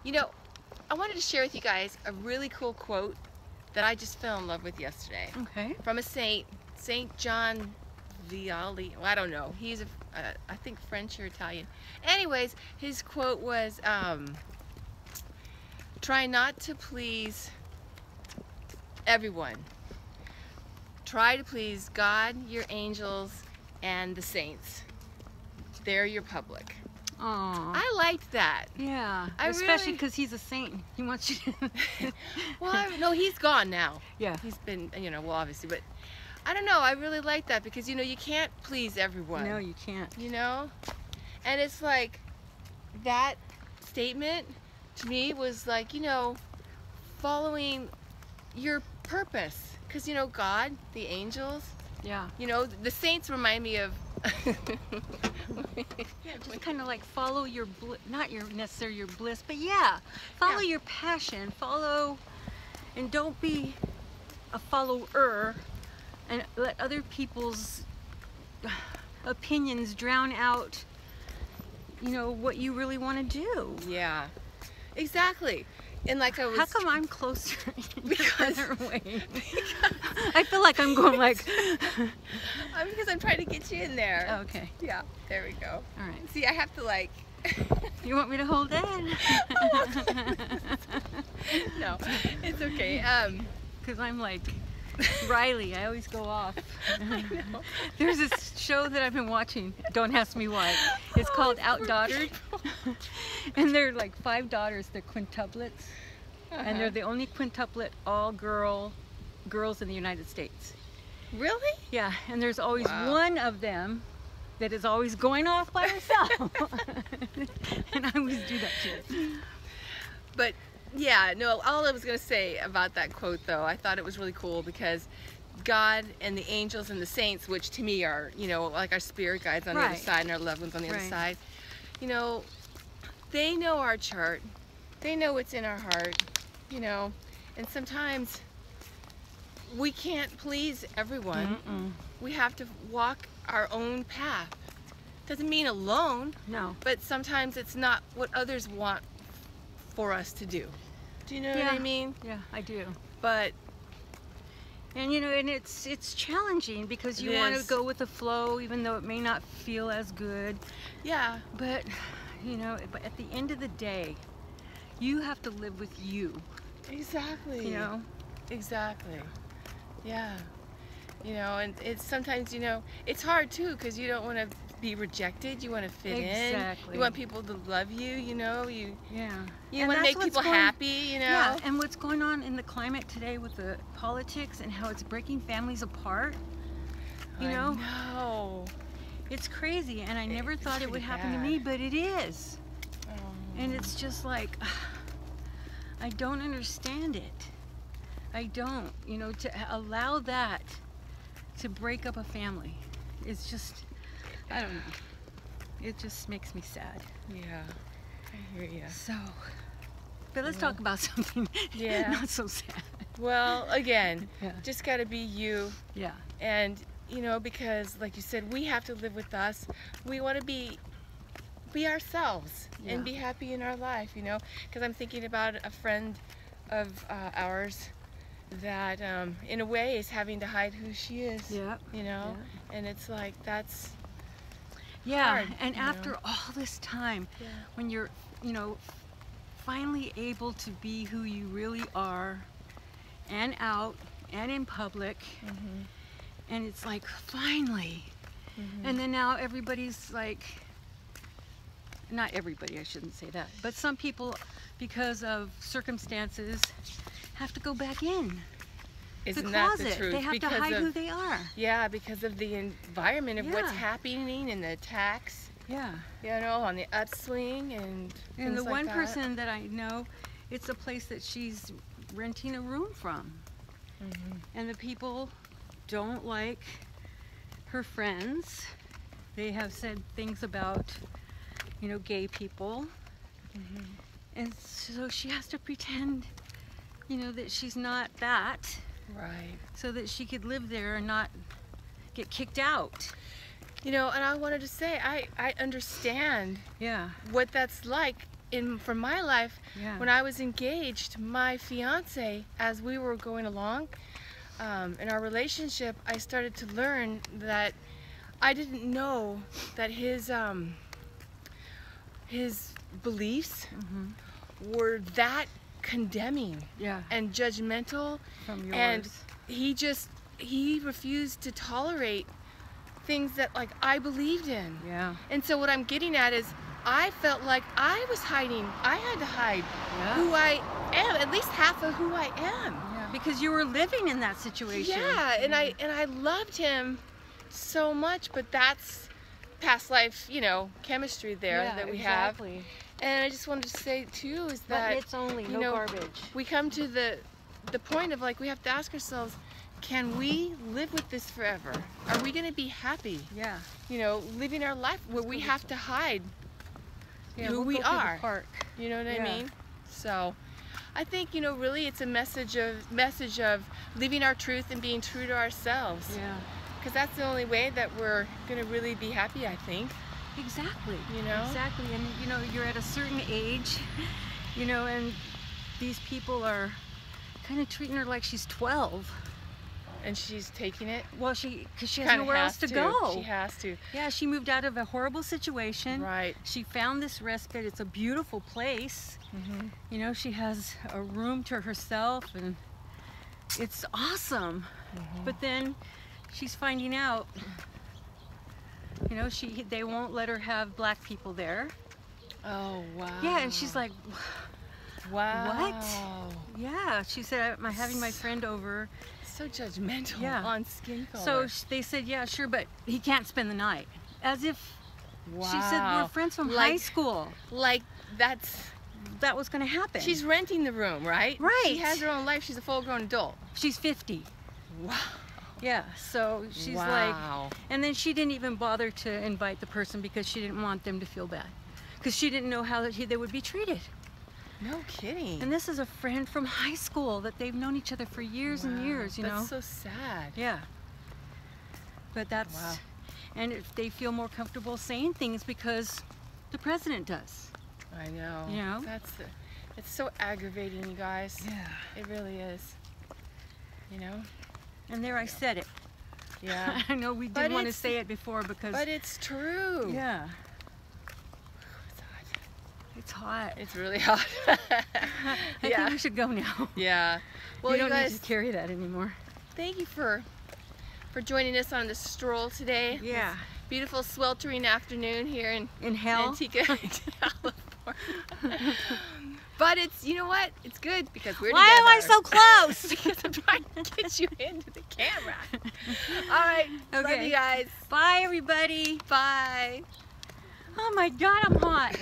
You know, I wanted to share with you guys a really cool quote that I just fell in love with yesterday. Okay. From a saint, Saint John Vialli. Well, I don't know. He's I think French or Italian. Anyways, his quote was, "Try not to please everyone. Try to please God, your angels, and the saints. They're your public." Aww. I liked that. Yeah. I Especially really- because he's a saint. He wants you to. Well, no, he's gone now. Yeah. He's been, well, obviously, but I don't know. I really like that because, you can't please everyone. No, you can't. And it's like that statement to me was like, following your purpose. Because, God, the angels, Yeah. the saints remind me of. Yeah, just kind of like follow your not necessarily your bliss, but yeah, follow your passion, follow, and don't be a follower and let other people's opinions drown out, what you really want to do. Yeah, exactly. And like I was. How come I'm closer in Because- the other way? I feel like I'm going like. Because I'm trying to get you in there. Oh, okay. Yeah, there we go. All right. See, I have to like. You want me to hold it? No, it's okay. Because I'm like Riley. I always go off. I know. There's this show that I've been watching. Don't ask me why. It's called Outdaughtered. And they're like 5 daughters. They're quintuplets. And they're the only quintuplet all girls in the United States. Really? Yeah, and there's always Wow. one of them that is always going off by herself. And I always do that too. But yeah, no, all I was going to say about that quote though, I thought it was really cool because God and the angels and the saints, which to me are, like our spirit guides on the other Right. side and our loved ones on the other Right. side, they know our chart. They know what's in our heart, and sometimes we can't please everyone. Mm-mm. We have to walk our own path. Doesn't mean alone, No. but sometimes it's not what others want for us to do. Do you know what I mean? Yeah, I do. But And and it's challenging because you It want to is. go with the flow even though it may not feel as good. yeah, But but at the end of the day, you have to live with you. exactly. Exactly. Yeah. And it's sometimes, it's hard too because you don't want to be rejected. You want to fit in. Exactly. You want people to love you, you Yeah. you And want to that's make what's people going- happy, Yeah, and what's going on in the climate today with the politics and how it's breaking families apart, I know. it's crazy, and I never It's thought it would pretty happen to bad. me, but it is. Oh. And it's just like, I don't understand it. I don't, to allow that to break up a family. It's just, I don't know. It just makes me sad. Yeah, I hear you. So, but let's talk about something not so sad. Well, again, Yeah. just got to be you. Yeah. And, because like you said, we have to live with us. We want to be ourselves and Yeah. be happy in our life, because I'm thinking about a friend of ours that in a way is having to hide who she is, Yeah. and it's like that's Yeah, hard, and after all this time, Yeah. when you're, finally able to be who you really are, and out, and in public, and it's like, finally. And then now everybody's like, not everybody, I shouldn't say that, but some people, because of circumstances, have to go back in isn't the that closet. the truth? They have to Because hide of, who they are. yeah, because of the environment of what's Yeah. happening and the attacks, Yeah. on the upswing and And things the like one that. person that I know, it's a place that she's renting a room from. And the people don't like her friends. They have said things about, gay people. And so she has to pretend, that she's not that, Right. so that she could live there and not get kicked out. And I wanted to say, I understand Yeah. what that's like for my life, Yeah. when I was engaged, my fiance, as we were going along in our relationship, I started to learn that I didn't know that his beliefs were that condemning Yeah. and judgmental, From yours. and he refused to tolerate things that like I believed in. Yeah. And so what I'm getting at is I felt like I was hiding. I had to hide who I am, at least half of who I am. Yeah. Because you were living in that situation. Yeah, and I loved him so much, but that's past life, you know, chemistry there that we exactly. have. And I just wanted to say too is that But it's only you no know, garbage. we come to the point of like we have to ask ourselves, can we live with this forever? Are we going to be happy? Yeah. You know, living our life where we have to hide who we'll we go to the are. park. You know what I Yeah. mean? So I think, you know, really it's a message of living our truth and being true to ourselves. Yeah. Because that's the only way that we're going to really be happy, I think. Exactly. You know? Exactly. And you know, you're at a certain age, you know, and these people are kind of treating her like she's 12. And she's taking it. Well, because she has Kinda nowhere else to go. She has to. Yeah, she moved out of a horrible situation. Right. She found this respite. It's a beautiful place. You know, she has a room to herself, and it's awesome. But then she's finding out, you know, they won't let her have black people there. Oh, wow. Yeah, and she's like, wow. what? Yeah, she said, I'm having my friend over. So judgmental on skin color. So they said, yeah, sure, but he can't spend the night. As if she said, we're friends from high school. Like that was going to happen. She's renting the room, right? Right. She has her own life. She's a full-grown adult. She's 50. Wow. Yeah, so she's like, and then she didn't even bother to invite the person because she didn't want them to feel bad. Because she didn't know how they would be treated. No kidding. And this is a friend from high school that they've known each other for years and years, you know. That's so sad. Yeah. But that's, and if they feel more comfortable saying things because the president does. I know. You know? It's so aggravating, you guys. Yeah. It really is. You know? And there I said it. Yeah. I know we didn't want to say it before because... But it's true. Yeah. It's hot. It's hot. It's really hot. I think we should go now. Yeah. Well, you don't you guys, need to carry that anymore. Thank you for joining us on this stroll today. Yeah. This beautiful sweltering afternoon here in hell. Antigua, California. But it's, you know what? It's good because we're Why am I so close? Because I'm trying to get you into the camera. All right. Okay. Love you guys. Bye, everybody. Bye. Oh my God, I'm hot.